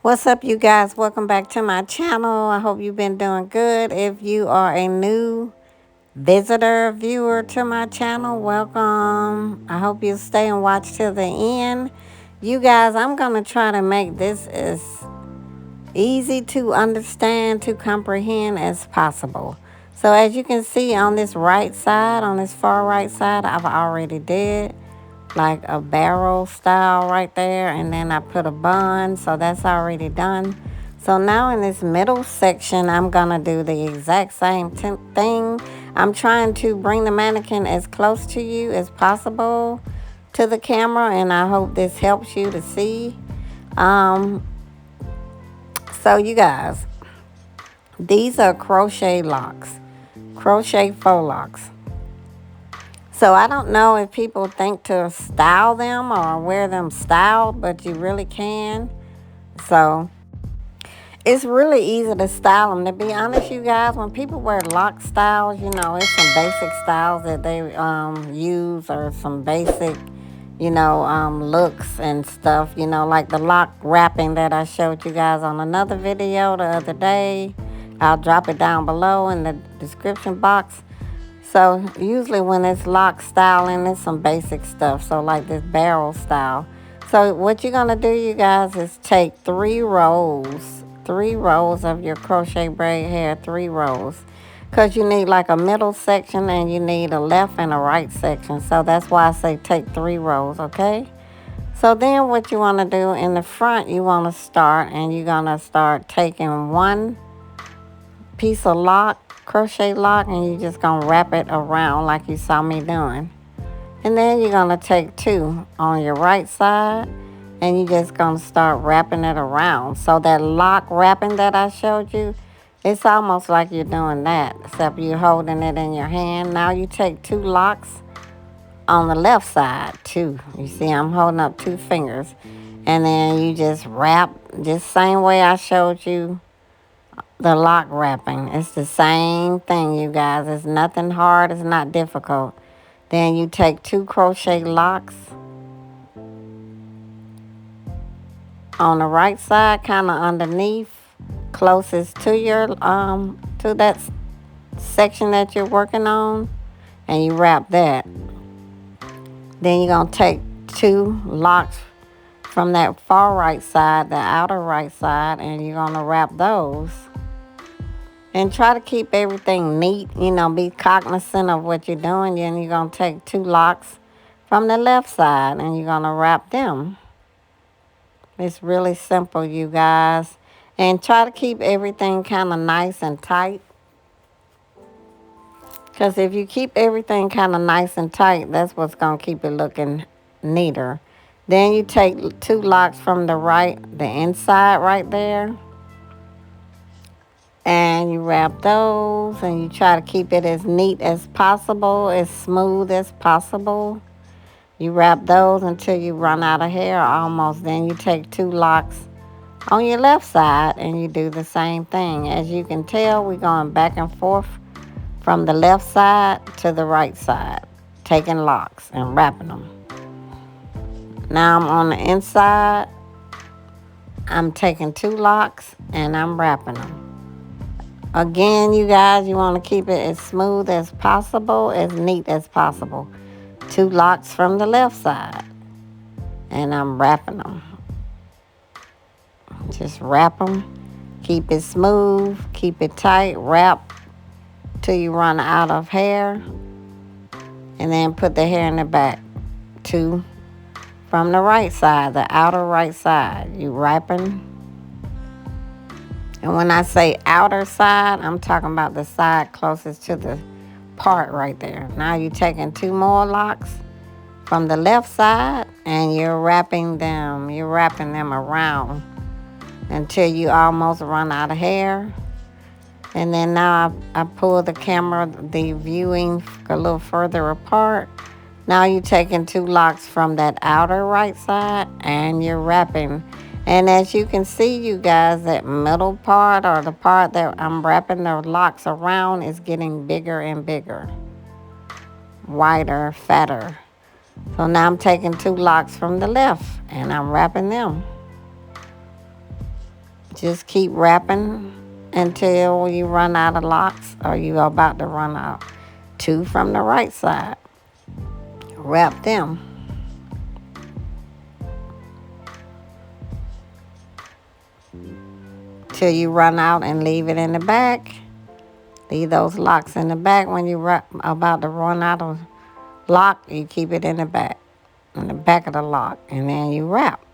What's up, you guys? Welcome back to my channel. I hope you've been doing good. If you are a new visitor, viewer to my channel, welcome. I hope you stay and watch till the end. You guys, I'm going to try to make this as easy to understand, to comprehend as possible. So as you can see on this right side, on this far right side, I've already did like a barrel style right there, and then I put a bun, so that's already done. So now in this middle section, I'm gonna do the exact same thing. I'm trying to bring the mannequin as close to you as possible to the camera, and I hope this helps you to see. um so you guys, these are crochet locks, crochet faux locks. So I don't know if people think to style them or wear them styled, but you really can. So it's really easy to style them. To be honest, you guys, when people wear lock styles, it's some basic styles that they use, or some basic, looks and stuff. Like the lock wrapping that I showed you guys on another video the other day. I'll drop it down below in the description box. So usually when it's lock styling, it's some basic stuff. So like this barrel style. So what you're gonna do, you guys, is take three rows of your crochet braid hair, 3 rows, because you need like a middle section and you need a left and a right section. So that's why I say take 3 rows, okay? So then what you want to do in the front, you want to start, and you're gonna start taking one piece of crochet lock, and you're just gonna wrap it around like you saw me doing. And then you're gonna take 2 on your right side, and you're just gonna start wrapping it around. So that lock wrapping that I showed you, it's almost like you're doing that, except you're holding it in your hand. Now you take 2 locks on the left side too. You see I'm holding up 2 fingers, and then you just wrap just same way I showed you the lock wrapping. It's the same thing, you guys. It's nothing hard. It's not difficult. Then you take 2 crochet locks on the right side, kind of underneath, closest to your to that section that you're working on, and you wrap that. Then you're gonna take 2 locks from that far right side, the outer right side, and you're gonna wrap those. And try to keep everything neat, be cognizant of what you're doing. Then you're going to take 2 locks from the left side, and you're going to wrap them. It's really simple, you guys. And try to keep everything kind of nice and tight. Because if you keep everything kind of nice and tight, that's what's going to keep it looking neater. Then you take 2 locks from the inside right there, and you wrap those, and you try to keep it as neat as possible, as smooth as possible. You wrap those until you run out of hair almost. Then you take 2 locks on your left side, and you do the same thing. As you can tell, we're going back and forth from the left side to the right side, taking locks and wrapping them. Now I'm on the inside. I'm taking 2 locks and I'm wrapping them. Again, you guys, you want to keep it as smooth as possible, as neat as possible. 2 locks from the left side, and I'm wrapping them. Just wrap them. Keep it smooth. Keep it tight. Wrap till you run out of hair, and then put the hair in the back. 2 from the right side, the outer right side. You wrapping. And when I say outer side, I'm talking about the side closest to the part right there. Now you're taking 2 more locks from the left side, and you're wrapping them. You're wrapping them around until you almost run out of hair. And then now I pull the camera, the viewing a little further apart. Now you're taking 2 locks from that outer right side, and you're wrapping. And as you can see, you guys, that middle part, or the part that I'm wrapping the locks around, is getting bigger and bigger. Wider, fatter. So now I'm taking 2 locks from the left, and I'm wrapping them. Just keep wrapping until you run out of locks or you're about to run out. 2 from the right side. Wrap them. Till you run out and leave it in the back. Leave those locks in the back. When you're about to run out of lock, you keep it in the back of the lock, and then you wrap.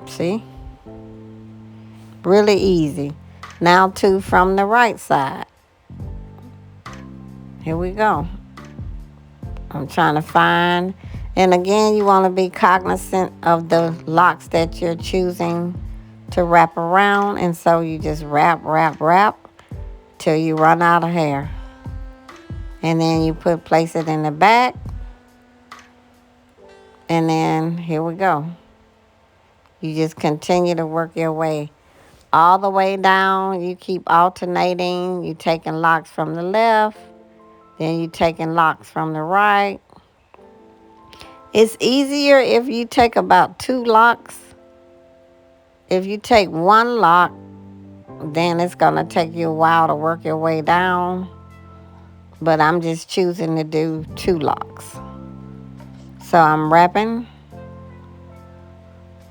See? Really easy. Now 2 from the right side. Here we go. I'm trying to find, and again, you want to be cognizant of the locks that you're choosing to wrap around, and so you just wrap till you run out of hair. And then you place it in the back, and then here we go. You just continue to work your way all the way down. You keep alternating. You taking locks from the left, then you taking locks from the right. It's easier if you take about 2 locks. If you take 1 lock, then it's going to take you a while to work your way down. But I'm just choosing to do 2 locks. So I'm wrapping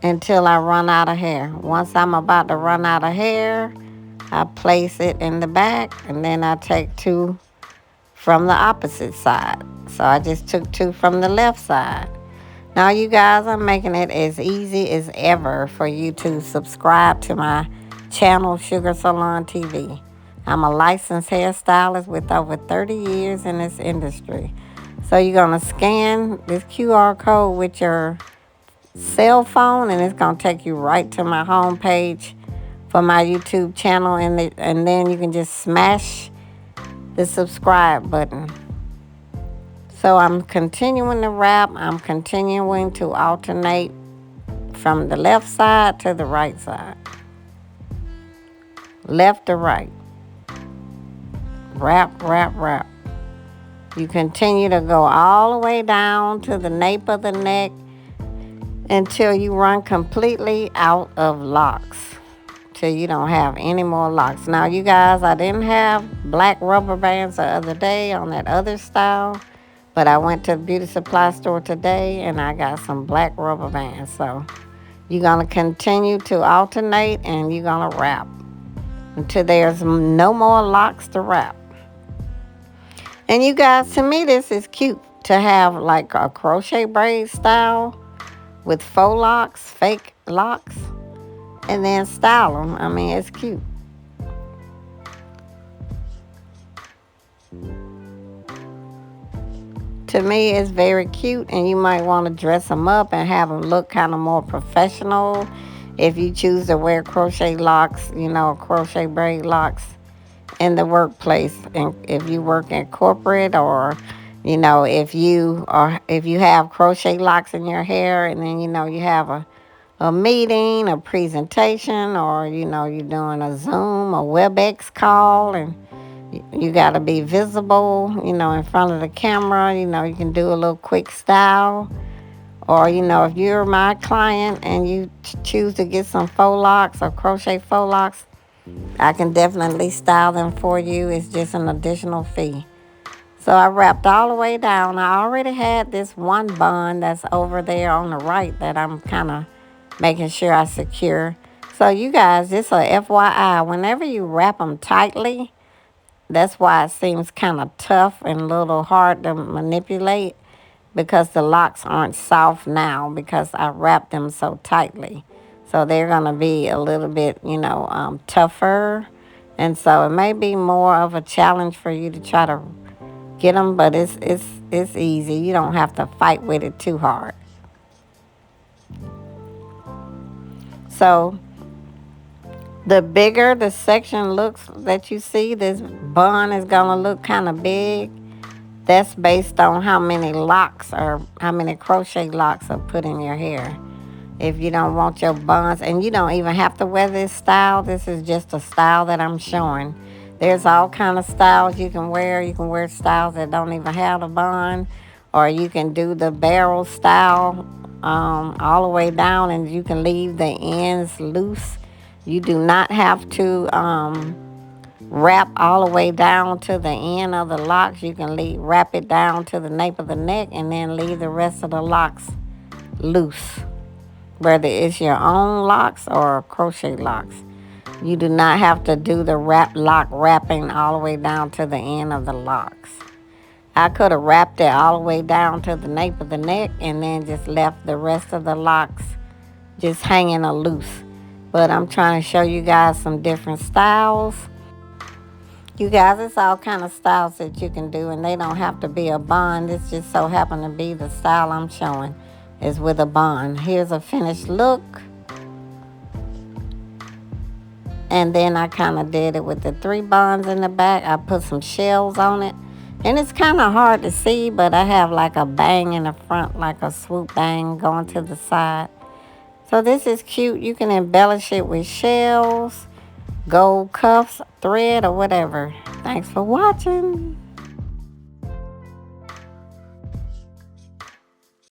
until I run out of hair. Once I'm about to run out of hair, I place it in the back, and then I take 2 from the opposite side. So I just took 2 from the left side. Now, you guys, I'm making it as easy as ever for you to subscribe to my channel, Sugar Salon TV. I'm a licensed hairstylist with over 30 years in this industry. So you're going to scan this QR code with your cell phone, and it's going to take you right to my homepage for my YouTube channel, and then you can just smash the subscribe button. So I'm continuing to wrap. I'm continuing to alternate from the left side to the right side. Left to right. Wrap. You continue to go all the way down to the nape of the neck until you run completely out of locks. Till you don't have any more locks. Now, you guys, I didn't have black rubber bands the other day on that other style. But I went to the beauty supply store today, and I got some black rubber bands. So you're going to continue to alternate, and you're going to wrap until there's no more locks to wrap. And you guys, to me, this is cute to have like a crochet braid style with faux locks, fake locks, and then style them. I mean, it's cute. To me, it's very cute, and you might want to dress them up and have them look kind of more professional. If you choose to wear crochet locks, crochet braid locks in the workplace, and if you work in corporate, or if you have crochet locks in your hair, and then you have a meeting, a presentation, or you're doing a Zoom, a WebEx call, and you got to be visible, in front of the camera. You can do a little quick style. Or, if you're my client and you choose to get some faux locks or crochet faux locks, I can definitely style them for you. It's just an additional fee. So I wrapped all the way down. I already had this one bun that's over there on the right that I'm kind of making sure I secure. So you guys, just a FYI, whenever you wrap them tightly, that's why it seems kind of tough and a little hard to manipulate, because the locks aren't soft now because I wrapped them so tightly. So they're going to be a little bit, tougher. And so it may be more of a challenge for you to try to get them, but it's easy. You don't have to fight with it too hard. So the bigger the section looks that you see, this bun is going to look kind of big. That's based on how many locks or how many crochet locks are put in your hair. If you don't want your buns, and you don't even have to wear this style. This is just a style that I'm showing. There's all kind of styles you can wear. You can wear styles that don't even have a bun, or you can do the barrel style all the way down, and you can leave the ends loose. You do not have to wrap all the way down to the end of the locks. You can wrap it down to the nape of the neck and then leave the rest of the locks loose, whether it's your own locks or crochet locks. You do not have to do the lock wrapping all the way down to the end of the locks. I could have wrapped it all the way down to the nape of the neck and then just left the rest of the locks just hanging loose. But I'm trying to show you guys some different styles. You guys, it's all kind of styles that you can do, and they don't have to be a bond. This just so happen to be the style I'm showing is with a bond. Here's a finished look. And then I kind of did it with the 3 bonds in the back. I put some shells on it. And it's kind of hard to see, but I have like a bang in the front, like a swoop bang going to the side. So this is cute. You can embellish it with shells, gold cuffs, thread, or whatever. Thanks for watching.